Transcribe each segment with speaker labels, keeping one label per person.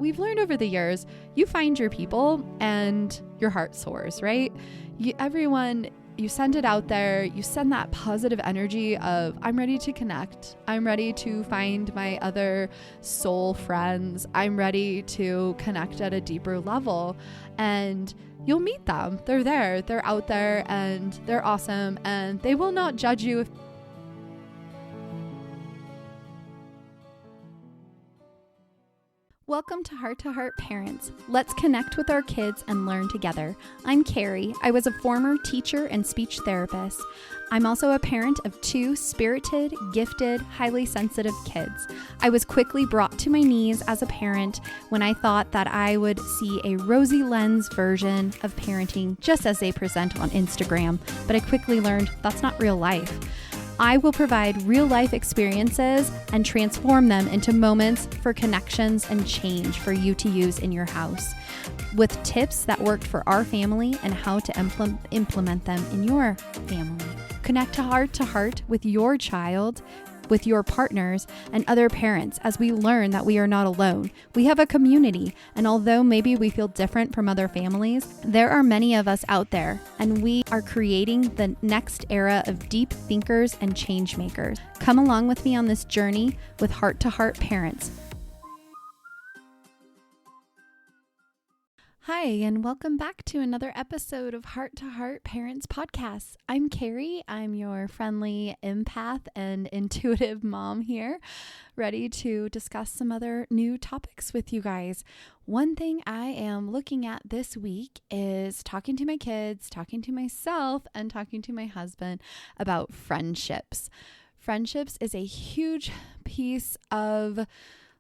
Speaker 1: we've learned over the years, you find your people and your heart soars, right? You send it out there, you send that positive energy of, I'm ready to connect. I'm ready to find my other soul friends. I'm ready to connect at a deeper level. And you'll meet them. They're there, they're out there, and they're awesome. And they will not judge you. Welcome to Heart Parents. Let's connect with our kids and learn together. I'm Carrie. I was a former teacher and speech therapist. I'm also a parent of 2 spirited, gifted, highly sensitive kids. I was quickly brought to my knees as a parent when I thought that I would see a rosy lens version of parenting just as they present on Instagram, but I quickly learned that's not real life. I will provide real-life experiences and transform them into moments for connections and change for you to use in your house, with tips that worked for our family and how to implement them in your family. Connect to heart with your child, with your partners and other parents as we learn that we are not alone. We have a community, and although maybe we feel different from other families, there are many of us out there, and we are creating the next era of deep thinkers and change makers. Come along with me on this journey with Heart to Heart Parents. Hi, and welcome back to another episode of Heart to Heart Parents Podcast. I'm Carrie. I'm your friendly empath and intuitive mom here, ready to discuss some other new topics with you guys. One thing I am looking at this week is talking to my kids, talking to myself, and talking to my husband about friendships. Friendships is a huge piece of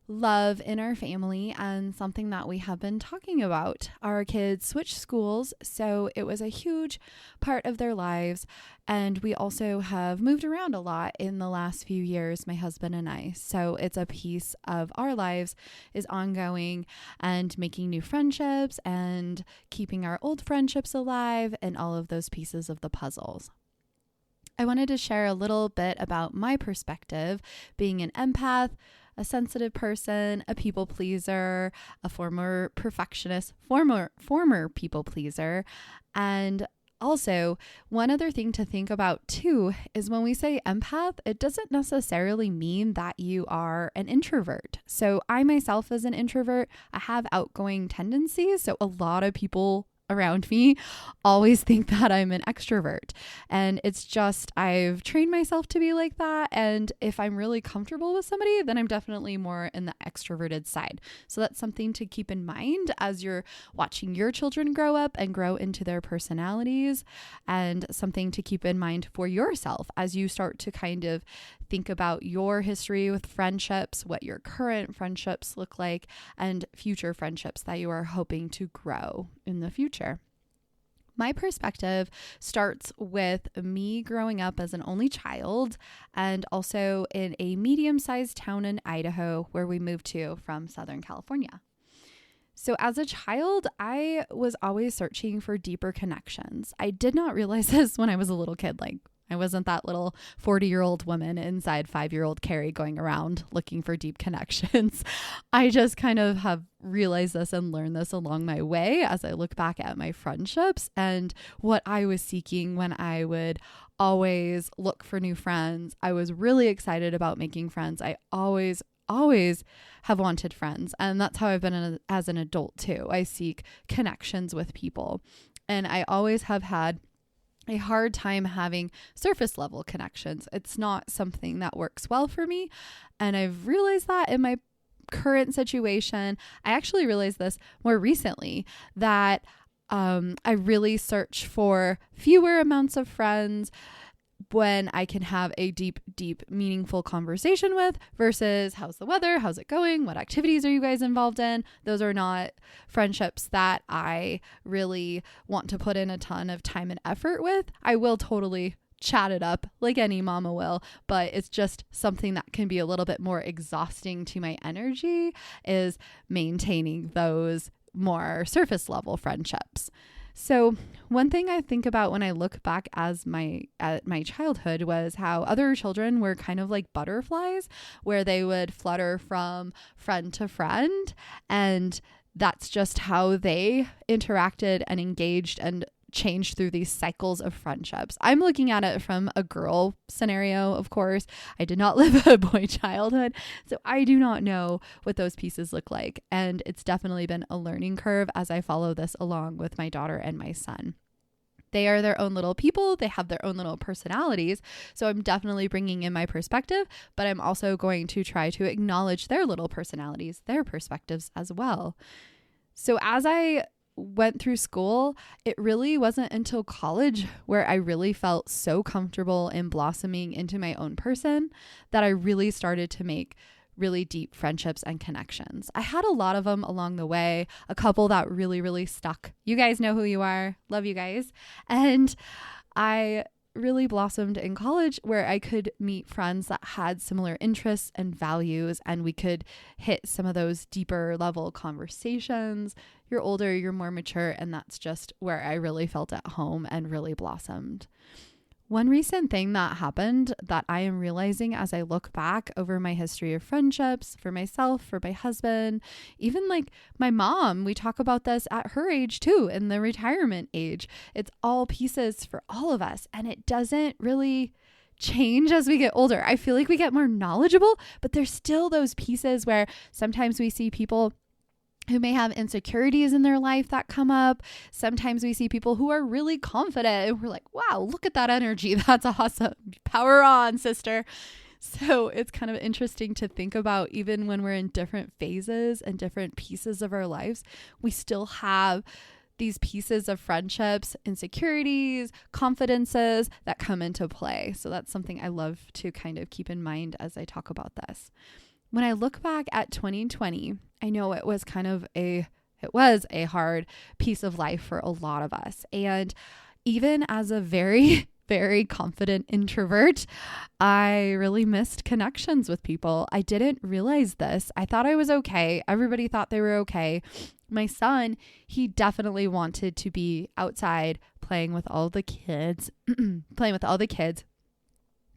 Speaker 1: love in our family and something that we have been talking about. Our kids switched schools, so it was a huge part of their lives, and we also have moved around a lot in the last few years, my husband and I. So it's a piece of our lives is ongoing and making new friendships and keeping our old friendships alive and all of those pieces of the puzzles. I wanted to share a little bit about my perspective, being an empath, a sensitive person, a people pleaser, a former perfectionist, former people pleaser. And also, one other thing to think about too is when we say empath, it doesn't necessarily mean that you are an introvert. So I myself as an introvert, I have outgoing tendencies. So a lot of people around me always think that I'm an extrovert, and it's just I've trained myself to be like that, and if I'm really comfortable with somebody, then I'm definitely more in the extroverted side. So that's something to keep in mind as you're watching your children grow up and grow into their personalities, and something to keep in mind for yourself as you start to kind of think about your history with friendships, what your current friendships look like, and future friendships that you are hoping to grow in the future. My perspective starts with me growing up as an only child and also in a medium-sized town in Idaho where we moved to from Southern California. So as a child, I was always searching for deeper connections. I did not realize this when I was a little kid. I wasn't that little 40-year-old woman inside 5-year-old Carrie going around looking for deep connections. I just kind of have realized this and learned this along my way as I look back at my friendships and what I was seeking when I would always look for new friends. I was really excited about making friends. I always have wanted friends. And that's how I've been as an adult too. I seek connections with people. And I always have had a hard time having surface level connections. It's not something that works well for me. And I've realized that in my current situation. I actually realized this more recently that I really search for fewer amounts of friends when I can have a deep, meaningful conversation with versus how's the weather? How's it going? What activities are you guys involved in? Those are not friendships that I really want to put in a ton of time and effort with. I will totally chat it up like any mama will, but it's just something that can be a little bit more exhausting to my energy is maintaining those more surface level friendships. So one thing I think about when I look back at my childhood was how other children were kind of like butterflies, where they would flutter from friend to friend, and that's just how they interacted and engaged and changed through these cycles of friendships. I'm looking at it from a girl scenario, of course. I did not live a boy childhood, so I do not know what those pieces look like. And it's definitely been a learning curve as I follow this along with my daughter and my son. They are their own little people. They have their own little personalities. So I'm definitely bringing in my perspective, but I'm also going to try to acknowledge their little personalities, their perspectives as well. So as I went through school, it really wasn't until college where I really felt so comfortable in blossoming into my own person that I really started to make really deep friendships and connections. I had a lot of them along the way, a couple that really, really stuck. You guys know who you are. Love you guys. And I really blossomed in college where I could meet friends that had similar interests and values, and we could hit some of those deeper level conversations. You're older, you're more mature, and that's just where I really felt at home and really blossomed. One recent thing that happened that I am realizing as I look back over my history of friendships for myself, for my husband, even like my mom, we talk about this at her age too, in the retirement age. It's all pieces for all of us, and it doesn't really change as we get older. I feel like we get more knowledgeable, but there's still those pieces where sometimes we see people who may have insecurities in their life that come up. Sometimes we see people who are really confident and we're like, wow, look at that energy. That's awesome. Power on, sister. So it's kind of interesting to think about, even when we're in different phases and different pieces of our lives, we still have these pieces of friendships, insecurities, confidences that come into play. So that's something I love to kind of keep in mind as I talk about this. When I look back at 2020, I know it was a hard piece of life for a lot of us. And even as a very, very confident introvert, I really missed connections with people. I didn't realize this. I thought I was okay. Everybody thought they were okay. My son, he definitely wanted to be outside playing with all the kids,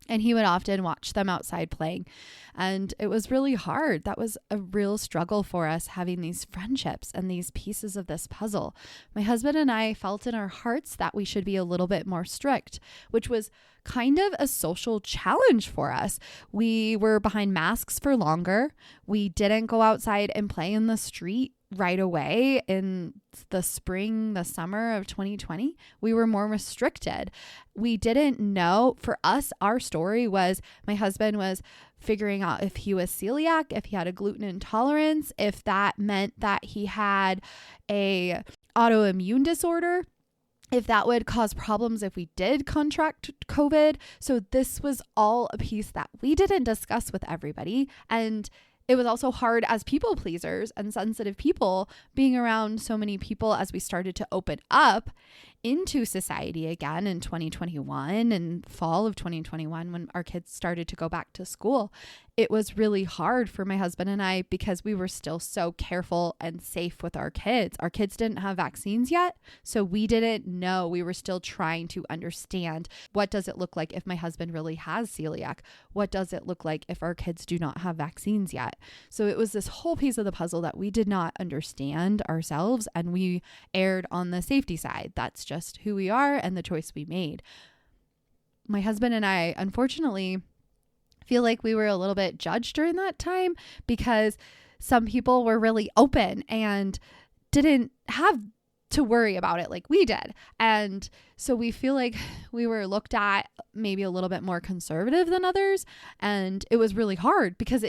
Speaker 1: and he would often watch them outside playing. And it was really hard. That was a real struggle for us, having these friendships and these pieces of this puzzle. My husband and I felt in our hearts that we should be a little bit more strict, which was kind of a social challenge for us. We were behind masks for longer. We didn't go outside and play in the street right away in the summer of 2020. We were more restricted. We didn't know. For us, our story was my husband was figuring out if he was celiac, if he had a gluten intolerance, if that meant that he had a autoimmune disorder, if that would cause problems if we did contract COVID. So this was all a piece that we didn't discuss with everybody. And it was also hard as people pleasers and sensitive people, being around so many people as we started to open up into society again in 2021 and fall of 2021, when our kids started to go back to school. It was really hard for my husband and I because we were still so careful and safe with our kids. Our kids didn't have vaccines yet, so we didn't know. We were still trying to understand, what does it look like if my husband really has celiac? What does it look like if our kids do not have vaccines yet? So it was this whole piece of the puzzle that we did not understand ourselves, and we erred on the safety side. That's just who we are and the choice we made. My husband and I, unfortunately, feel like we were a little bit judged during that time because some people were really open and didn't have to worry about it like we did. And so we feel like we were looked at maybe a little bit more conservative than others. And it was really hard because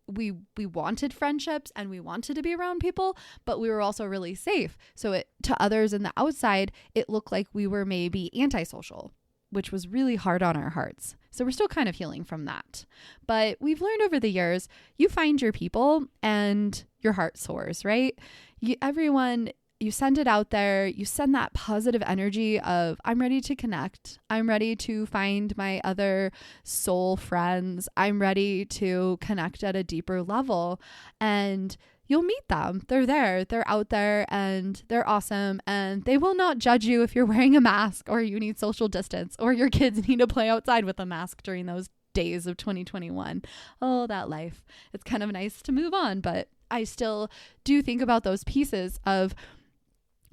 Speaker 1: we wanted friendships and we wanted to be around people, but we were also really safe. So to others in the outside, it looked like we were maybe antisocial, which was really hard on our hearts. So we're still kind of healing from that. But we've learned over the years, you find your people and your heart soars, right? You send it out there. You send that positive energy of, I'm ready to connect. I'm ready to find my other soul friends. I'm ready to connect at a deeper level. And you'll meet them. They're there, they're out there, and they're awesome. And they will not judge you if you're wearing a mask or you need social distance or your kids need to play outside with a mask during those days of 2021. Oh, that life. It's kind of nice to move on, but I still do think about those pieces of,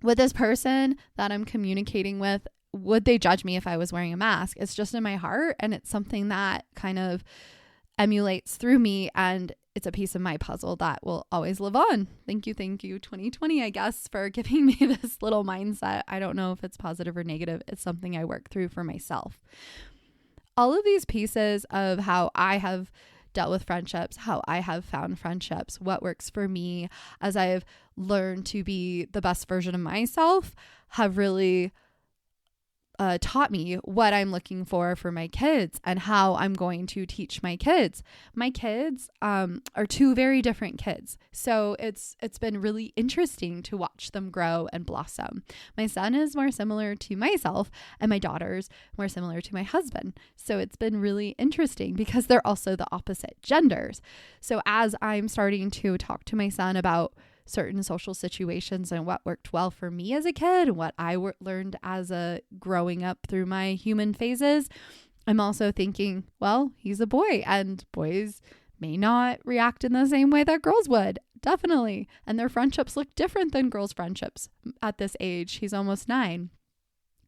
Speaker 1: with this person that I'm communicating with, would they judge me if I was wearing a mask? It's just in my heart, and it's something that kind of emulates through me, and it's a piece of my puzzle that will always live on. Thank you 2020, I guess, for giving me this little mindset. I don't know if it's positive or negative. It's something I work through for myself. All of these pieces of how I have dealt with friendships, how I have found friendships, what works for me as I've learned to be the best version of myself, have really taught me what I'm looking for my kids and how I'm going to teach my kids. My kids are two very different kids. So it's been really interesting to watch them grow and blossom. My son is more similar to myself and my daughter's more similar to my husband. So it's been really interesting because they're also the opposite genders. So as I'm starting to talk to my son about certain social situations and what worked well for me as a kid, what I learned as a growing up through my human phases, I'm also thinking, well, he's a boy and boys may not react in the same way that girls would. Definitely. And their friendships look different than girls' friendships at this age. He's almost 9.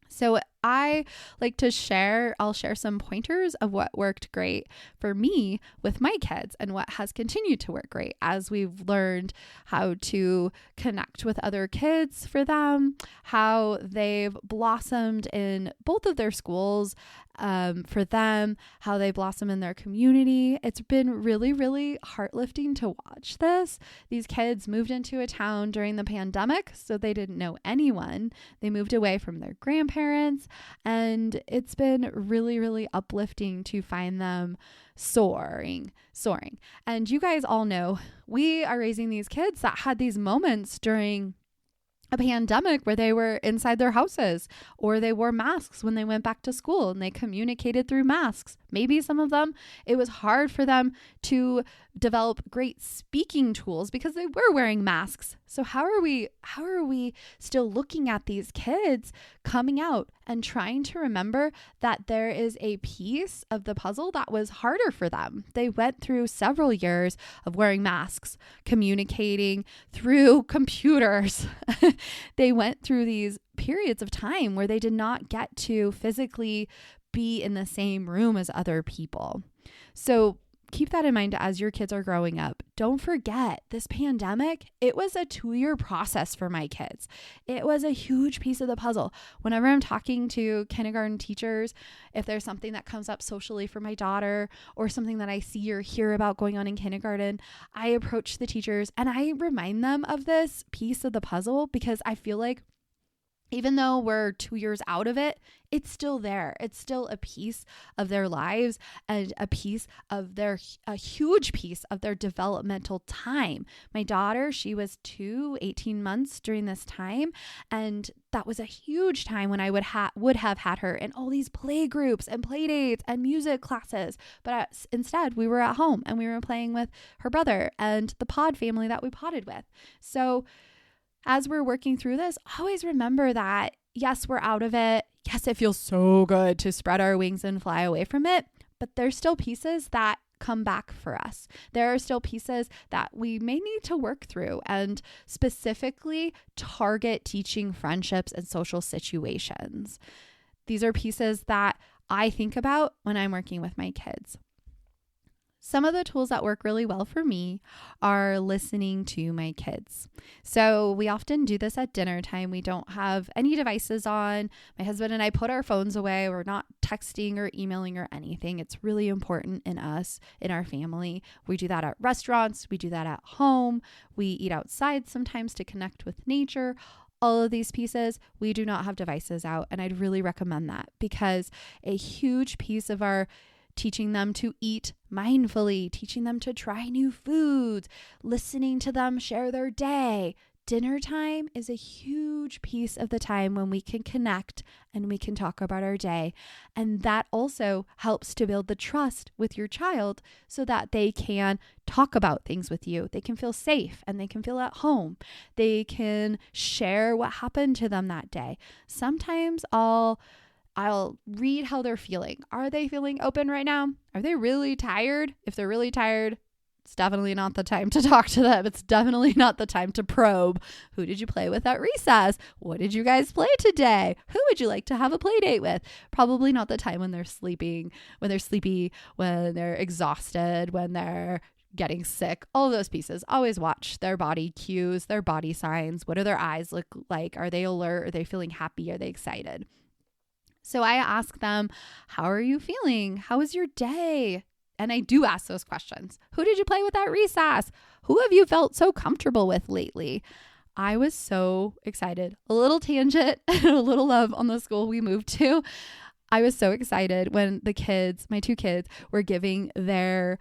Speaker 1: So I like to I'll share some pointers of what worked great for me with my kids and what has continued to work great as we've learned how to connect with other kids for them, how they've blossomed in both of their schools for them, how they blossom in their community. It's been really, really heart-lifting to watch this. These kids moved into a town during the pandemic, so they didn't know anyone. They moved away from their grandparents. And it's been really, really uplifting to find them soaring. And you guys all know we are raising these kids that had these moments during a pandemic where they were inside their houses or they wore masks when they went back to school and they communicated through masks. Maybe some of them, it was hard for them to develop great speaking tools because they were wearing masks. So how are we still looking at these kids coming out and trying to remember that there is a piece of the puzzle that was harder for them? They went through several years of wearing masks, communicating through computers. They went through these periods of time where they did not get to physically be in the same room as other people. So keep that in mind as your kids are growing up. Don't forget this pandemic, it was a 2-year process for my kids. It was a huge piece of the puzzle. Whenever I'm talking to kindergarten teachers, if there's something that comes up socially for my daughter or something that I see or hear about going on in kindergarten, I approach the teachers and I remind them of this piece of the puzzle because I feel like even though we're 2 years out of it, it's still there. It's still a piece of their lives and a huge piece of their developmental time. My daughter, she was 18 months during this time. And that was a huge time when I would have had her in all these play groups and play dates and music classes. But instead, we were at home and we were playing with her brother and the pod family that we potted with. So as we're working through this, always remember that, yes, we're out of it. Yes, it feels so good to spread our wings and fly away from it, but there's still pieces that come back for us. There are still pieces that we may need to work through and specifically target teaching friendships and social situations. These are pieces that I think about when I'm working with my kids. Some of the tools that work really well for me are listening to my kids. So we often do this at dinner time. We don't have any devices on. My husband and I put our phones away. We're not texting or emailing or anything. It's really important in us, in our family. We do that at restaurants. We do that at home. We eat outside sometimes to connect with nature. All of these pieces, we do not have devices out. And I'd really recommend that because a huge piece of our teaching them to eat mindfully, teaching them to try new foods, listening to them share their day. dinner time is a huge piece of the time when we can connect and we can talk about our day. And that also helps to build the trust with your child so that they can talk about things with you. They can feel safe and they can feel at home. They can share what happened to them that day. Sometimes I'll read how they're feeling. Are they feeling open right now? Are they really tired? If they're really tired, it's definitely not the time to talk to them. It's definitely not the time to probe. Who did you play with at recess? What did you guys play today? Who would you like to have a play date with? Probably not the time when they're sleepy, when they're exhausted, when they're getting sick, all of those pieces. Always watch their body cues, their body signs. What do their eyes look like? Are they alert? Are they feeling happy? Are they excited? So I ask them, how are you feeling? How was your day? And I do ask those questions. Who did you play with at recess? Who have you felt so comfortable with lately? I was so excited. A little tangent and a little love on the school we moved to. I was so excited when my two kids were giving their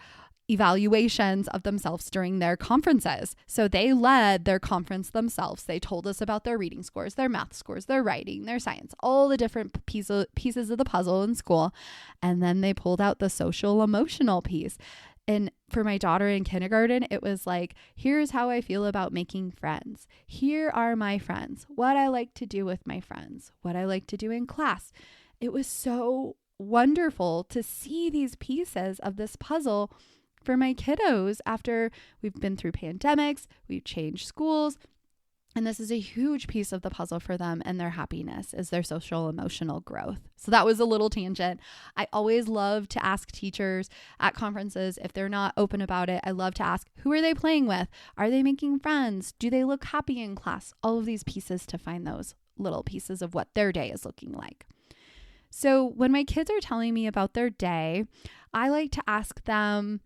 Speaker 1: evaluations of themselves during their conferences. So they led their conference themselves. They told us about their reading scores, their math scores, their writing, their science, all the different pieces of the puzzle in school. And then they pulled out the social emotional piece. And for my daughter in kindergarten, it was like, here's how I feel about making friends. Here are my friends, what I like to do with my friends, what I like to do in class. It was so wonderful to see these pieces of this puzzle for my kiddos after we've been through pandemics, we've changed schools, and this is a huge piece of the puzzle for them and their happiness is their social emotional growth. So that was a little tangent. I always love to ask teachers at conferences if they're not open about it. I love to ask, who are they playing with? Are they making friends? Do they look happy in class? All of these pieces to find those little pieces of what their day is looking like. So when my kids are telling me about their day, I like to ask them,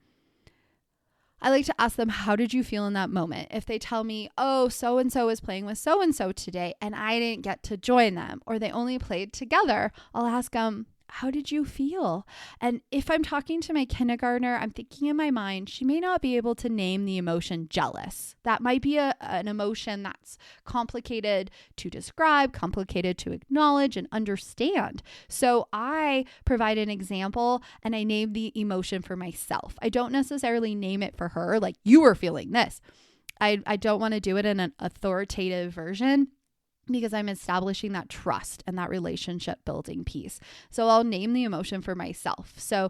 Speaker 1: how did you feel in that moment? If they tell me, oh, so-and-so is playing with so-and-so today and I didn't get to join them, or they only played together, I'll ask them, how did you feel? And if I'm talking to my kindergartner, I'm thinking in my mind, she may not be able to name the emotion jealous. That might be an emotion that's complicated to describe, complicated to acknowledge and understand. So I provide an example and I name the emotion for myself. I don't necessarily name it for her, like you were feeling this. I don't want to do it in an authoritative version, because I'm establishing that trust and that relationship building piece. So I'll name the emotion for myself. So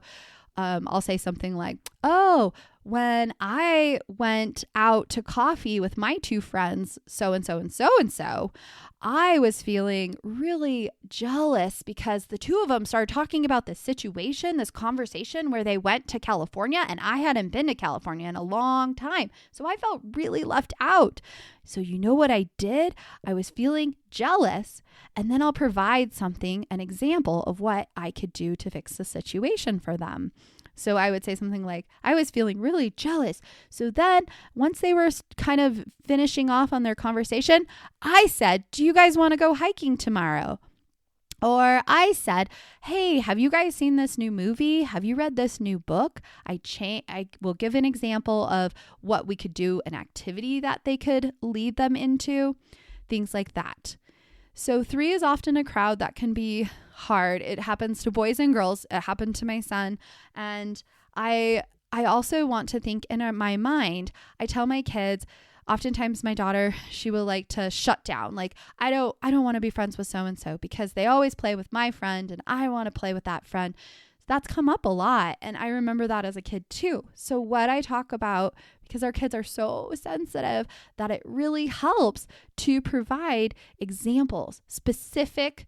Speaker 1: I'll say something like, oh, when I went out to coffee with my two friends, so-and-so and so-and-so, I was feeling really jealous because the two of them started talking about this situation, this conversation where they went to California and I hadn't been to California in a long time. So I felt really left out. So you know what I did? I was feeling jealous, and then I'll provide an example of what I could do to fix the situation for them. So I would say something like, I was feeling really jealous. So then once they were kind of finishing off on their conversation, I said, do you guys want to go hiking tomorrow? Or I said, hey, have you guys seen this new movie? Have you read this new book? I will give an example of what we could do, an activity that they could lead them into, things like that. So 3 is often a crowd that can be hard. It happens to boys and girls. It happened to my son. And I also want to think in my mind, I tell my kids, oftentimes my daughter, she will like to shut down. Like, I don't want to be friends with so-and-so because they always play with my friend and I want to play with that friend. That's come up a lot. And I remember that as a kid too. So what I talk about, because our kids are so sensitive, that it really helps to provide examples, specific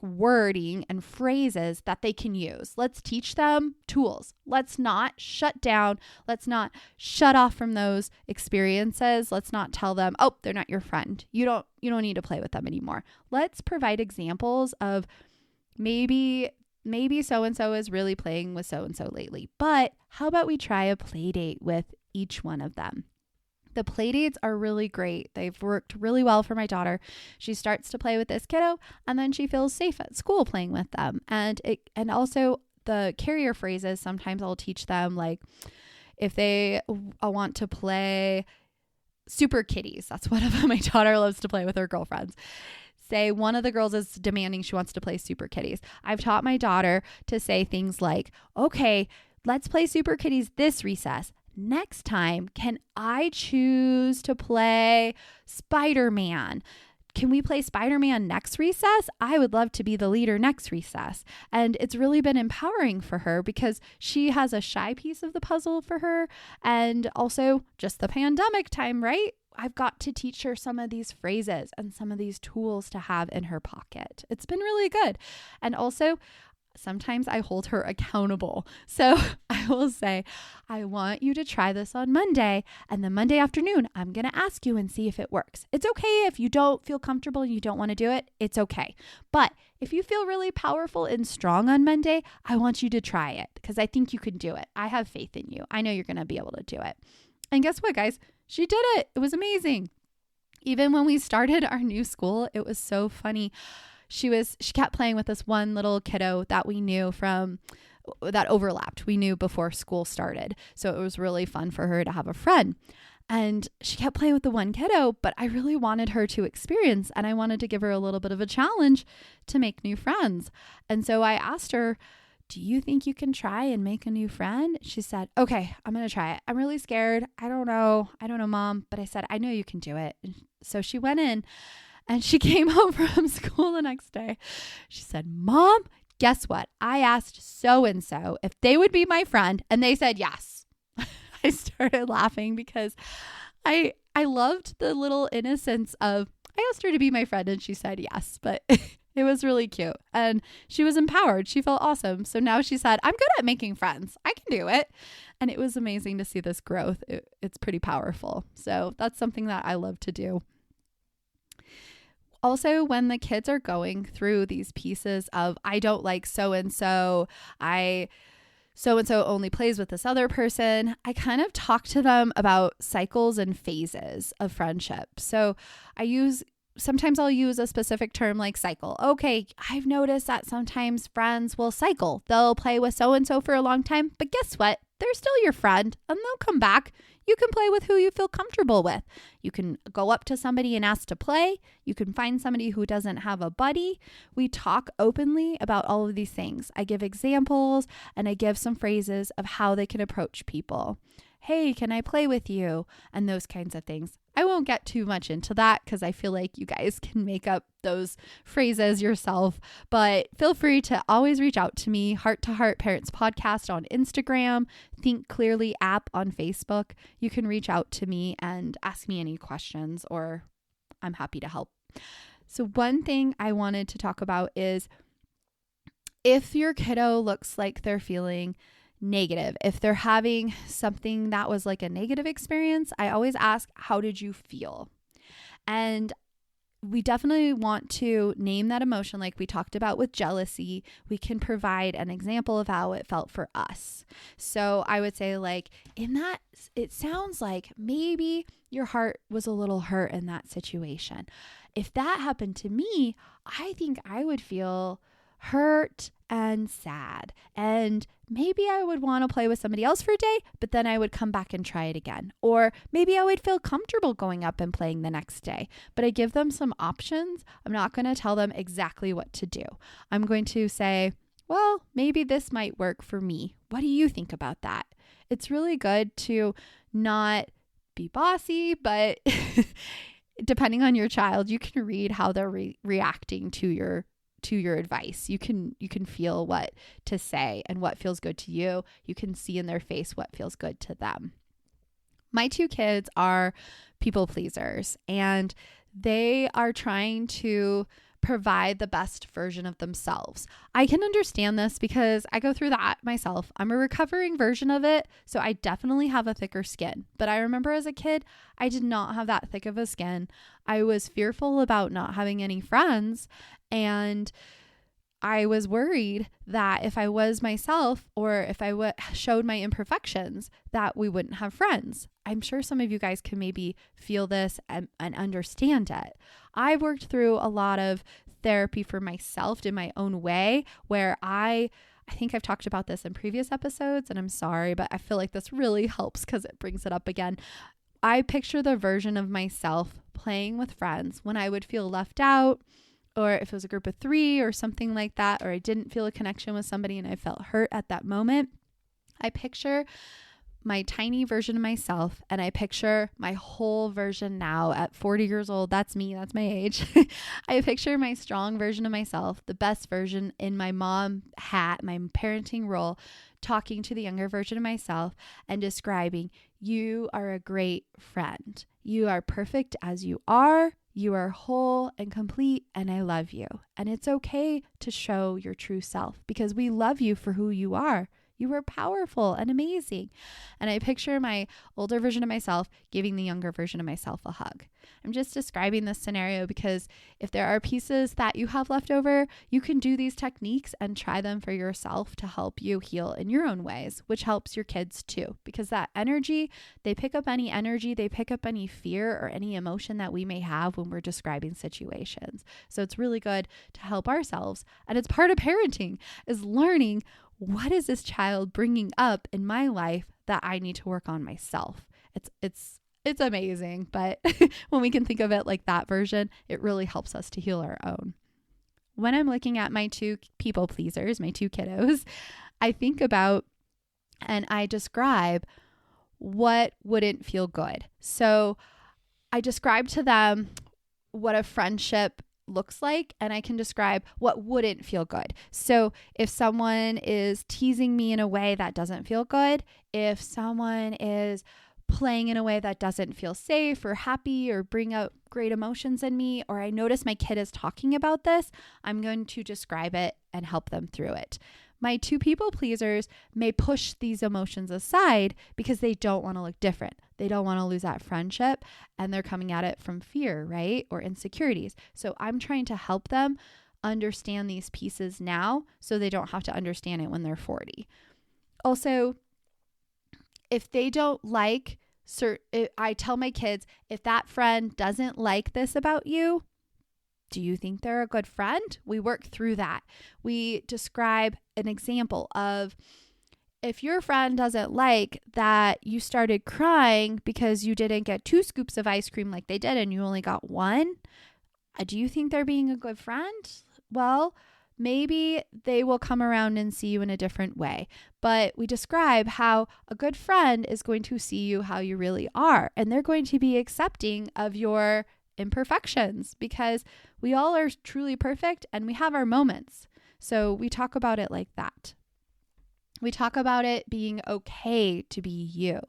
Speaker 1: wording and phrases that they can use. Let's teach them tools. Let's not shut down. Let's not shut off from those experiences. Let's not tell them, oh, they're not your friend. You don't need to play with them anymore. Let's provide examples of maybe so-and-so is really playing with so-and-so lately, but how about we try a play date with each one of them? The play dates are really great. They've worked really well for my daughter. She starts to play with this kiddo and then she feels safe at school playing with them. And also the carrier phrases, sometimes I'll teach them, like if they want to play super kitties. That's what my daughter loves to play with her girlfriends. Say one of the girls is demanding she wants to play super kitties. I've taught my daughter to say things like, okay, let's play super kitties this recess. Next time, can I choose to play Spider-Man? Can we play Spider-Man next recess? I would love to be the leader next recess. And it's really been empowering for her because she has a shy piece of the puzzle for her. And also just the pandemic time, right? I've got to teach her some of these phrases and some of these tools to have in her pocket. It's been really good. And also, sometimes I hold her accountable. So I will say, I want you to try this on Monday. And then Monday afternoon, I'm going to ask you and see if it works. It's okay if you don't feel comfortable and you don't want to do it. It's okay. But if you feel really powerful and strong on Monday, I want you to try it because I think you can do it. I have faith in you. I know you're going to be able to do it. And guess what, guys? She did it. It was amazing. Even when we started our new school, it was so funny. She kept playing with this one little kiddo that we knew from that overlapped. We knew before school started. So it was really fun for her to have a friend. And she kept playing with the one kiddo, but I really wanted her to experience and I wanted to give her a little bit of a challenge to make new friends. And so I asked her, do you think you can try and make a new friend? She said, okay, I'm going to try it. I'm really scared. I don't know, Mom. But I said, I know you can do it. And so she went in and she came home from school the next day. She said, Mom, guess what? I asked so-and-so if they would be my friend and they said yes. I started laughing because I loved the little innocence of, I asked her to be my friend and she said yes, but it was really cute. And she was empowered. She felt awesome. So now she said, I'm good at making friends. I can do it. And it was amazing to see this growth. It's pretty powerful. So that's something that I love to do. Also, when the kids are going through these pieces of, I don't like so-and-so, so-and-so only plays with this other person, I kind of talk to them about cycles and phases of friendship. So sometimes I'll use a specific term like cycle. Okay, I've noticed that sometimes friends will cycle. They'll play with so-and-so for a long time, but guess what? They're still your friend and they'll come back. You can play with who you feel comfortable with. You can go up to somebody and ask to play. You can find somebody who doesn't have a buddy. We talk openly about all of these things. I give examples and I give some phrases of how they can approach people. Hey, can I play with you? And those kinds of things. I won't get too much into that because I feel like you guys can make up those phrases yourself, but feel free to always reach out to me, Heart to Heart Parents Podcast on Instagram, Think Clearly app on Facebook. You can reach out to me and ask me any questions or I'm happy to help. So one thing I wanted to talk about is if your kiddo looks like they're feeling negative, if they're having something that was like a negative experience, I always ask, how did you feel? And we definitely want to name that emotion like we talked about with jealousy. We can provide an example of how it felt for us. So I would say like in that, it sounds like maybe your heart was a little hurt in that situation. If that happened to me, I think I would feel hurt and sad. And maybe I would want to play with somebody else for a day, but then I would come back and try it again. Or maybe I would feel comfortable going up and playing the next day, but I give them some options. I'm not going to tell them exactly what to do. I'm going to say, well, maybe this might work for me. What do you think about that? It's really good to not be bossy, but depending on your child, you can read how they're reacting to your advice. You can feel what to say and what feels good to you. You can see in their face what feels good to them. My two kids are people pleasers and they are trying to provide the best version of themselves. I can understand this because I go through that myself. I'm a recovering version of it, so I definitely have a thicker skin. But I remember as a kid, I did not have that thick of a skin. I was fearful about not having any friends, and I was worried that if I was myself or if I showed my imperfections, that we wouldn't have friends. I'm sure some of you guys can maybe feel this and understand it. I've worked through a lot of therapy for myself in my own way where I think I've talked about this in previous episodes and I'm sorry, but I feel like this really helps because it brings it up again. I picture the version of myself playing with friends when I would feel left out, or if it was a group of 3 or something like that, or I didn't feel a connection with somebody and I felt hurt at that moment. I picture my tiny version of myself, and I picture my whole version now at 40 years old. That's me. That's my age. I picture my strong version of myself, the best version in my mom hat, my parenting role, talking to the younger version of myself and describing, you are a great friend. You are perfect as you are. You are whole and complete, and I love you. And it's okay to show your true self because we love you for who you are. You are powerful and amazing. And I picture my older version of myself giving the younger version of myself a hug. I'm just describing this scenario because if there are pieces that you have left over, you can do these techniques and try them for yourself to help you heal in your own ways, which helps your kids too. Because that energy, they pick up any energy, they pick up any fear or any emotion that we may have when we're describing situations. So it's really good to help ourselves. And it's part of parenting is learning, what is this child bringing up in my life that I need to work on myself? It's amazing, but when we can think of it like that version, it really helps us to heal our own. When I'm looking at my 2 people pleasers, my 2 kiddos, I think about and I describe what wouldn't feel good. So I describe to them what a friendship looks like, and I can describe what wouldn't feel good. So if someone is teasing me in a way that doesn't feel good, if someone is playing in a way that doesn't feel safe or happy or bring up great emotions in me, or I notice my kid is talking about this, I'm going to describe it and help them through it. My 2 people pleasers may push these emotions aside because they don't want to look different. They don't want to lose that friendship, and they're coming at it from fear, right? Or insecurities. So I'm trying to help them understand these pieces now so they don't have to understand it when they're 40. Also, if they don't like I tell my kids, if that friend doesn't like this about you, do you think they're a good friend? We work through that. We describe an example of, if your friend doesn't like that you started crying because you didn't get 2 scoops of ice cream like they did and you only got 1, do you think they're being a good friend? Well, maybe they will come around and see you in a different way. But we describe how a good friend is going to see you how you really are, and they're going to be accepting of your imperfections because we all are truly perfect and we have our moments. So we talk about it like that. We talk about it being okay to be you,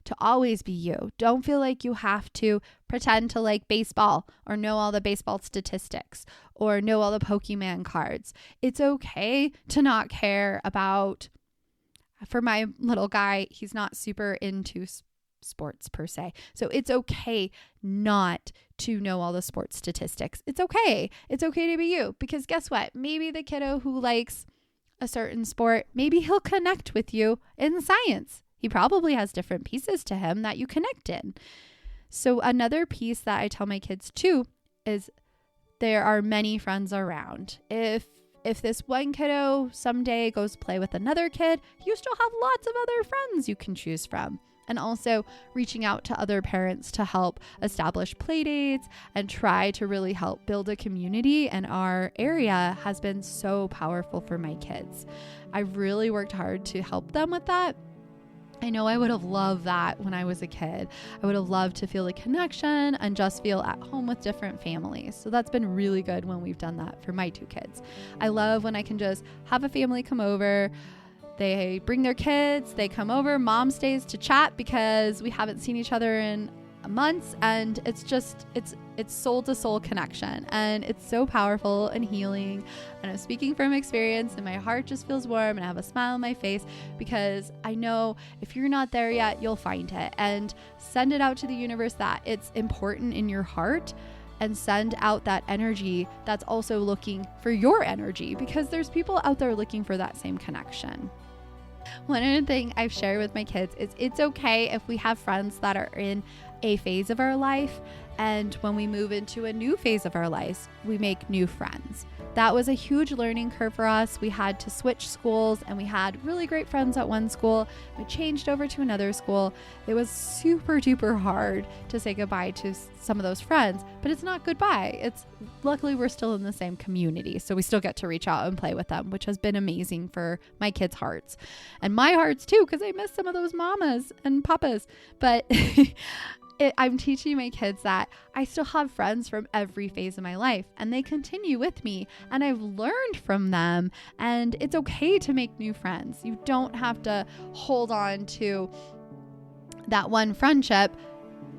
Speaker 1: to always be you. Don't feel like you have to pretend to like baseball or know all the baseball statistics or know all the Pokemon cards. It's okay to not care about, for my little guy, he's not super into sports per se. So it's okay not to know all the sports statistics. It's okay. It's okay to be you, because guess what? Maybe the kiddo who likes a certain sport, maybe he'll connect with you in science. He probably has different pieces to him that you connect in. So another piece that I tell my kids too is there are many friends around. If this one kiddo someday goes play with another kid, you still have lots of other friends you can choose from. And also reaching out to other parents to help establish play dates and try to really help build a community in our area has been so powerful for my kids. I've really worked hard to help them with that. I know I would have loved that when I was a kid. I would have loved to feel a connection and just feel at home with different families. So that's been really good when we've done that for my 2 kids. I love when I can just have a family come over. They bring their kids, they come over, mom stays to chat because we haven't seen each other in months, and it's soul to soul connection, and it's so powerful and healing. And I'm speaking from experience, and my heart just feels warm and I have a smile on my face because I know if you're not there yet, you'll find it, and send it out to the universe that it's important in your heart. And send out that energy that's also looking for your energy, because there's people out there looking for that same connection. One other thing I've shared with my kids is it's okay if we have friends that are in a phase of our life, and when we move into a new phase of our lives, we make new friends. that was a huge learning curve for us. We had to switch schools, and we had really great friends at one school. We changed over to another school. It was super duper hard to say goodbye to some of those friends, but it's not goodbye. It's luckily we're still in the same community, so we still get to reach out and play with them, which has been amazing for my kids' hearts and my hearts too, because I miss some of those mamas and papas. But I'm teaching my kids that I still have friends from every phase of my life, and they continue with me, and I've learned from them, and it's okay to make new friends. You don't have to hold on to that one friendship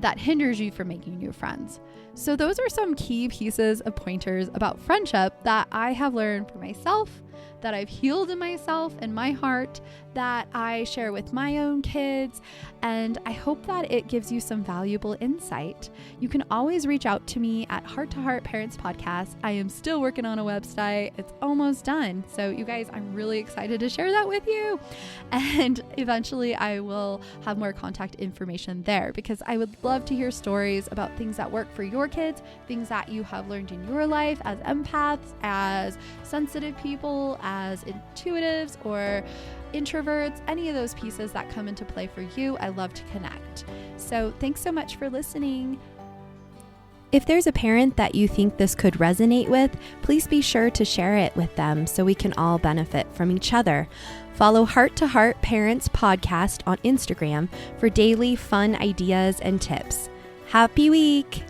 Speaker 1: that hinders you from making new friends. So those are some key pieces of pointers about friendship that I have learned for myself, that I've healed in myself and my heart, that I share with my own kids, and I hope that it gives you some valuable insight. You can always reach out to me at Heart to Heart Parents Podcast. I am still working on a website. It's almost done. So you guys, I'm really excited to share that with you. And eventually I will have more contact information there, because I would love to hear stories about things that work for your kids, things that you have learned in your life as empaths, as sensitive people, as intuitives or introverts, any of those pieces that come into play for you. I love to connect. So thanks so much for listening.
Speaker 2: If there's a parent that you think this could resonate with, please be sure to share it with them so we can all benefit from each other. Follow Heart to Heart Parents Podcast on Instagram for daily fun ideas and tips. Happy week!